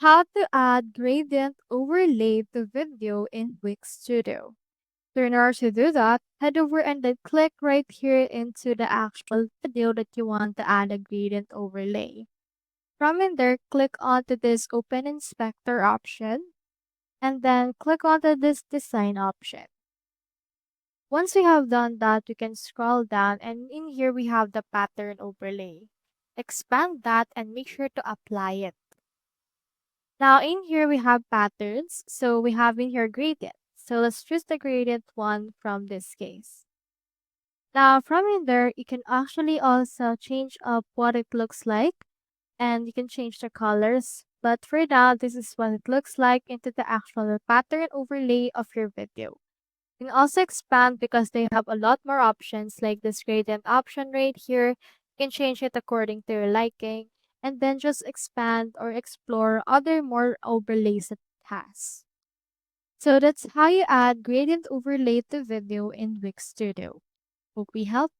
How to add gradient overlay to video in Wix Studio. So in order to do that, head over and then click right here into the actual video that you want to add a gradient overlay. From in there, click onto this Open Inspector option and then click onto this Design option. Once we have done that, you can scroll down and in here we have the pattern overlay. Expand that and make sure to apply it. Now in here we have patterns. So we have in here gradient. So let's choose the gradient one from this case. Now from in there, you can actually also change up what it looks like and you can change the colors. But for now, this is what it looks like into the actual pattern overlay of your video. You can also expand because they have a lot more options like this gradient option right here. You can change it according to your liking and then just expand or explore other more overlays it has. So that's how you add gradient overlay to video in Wix Studio. Hope we helped.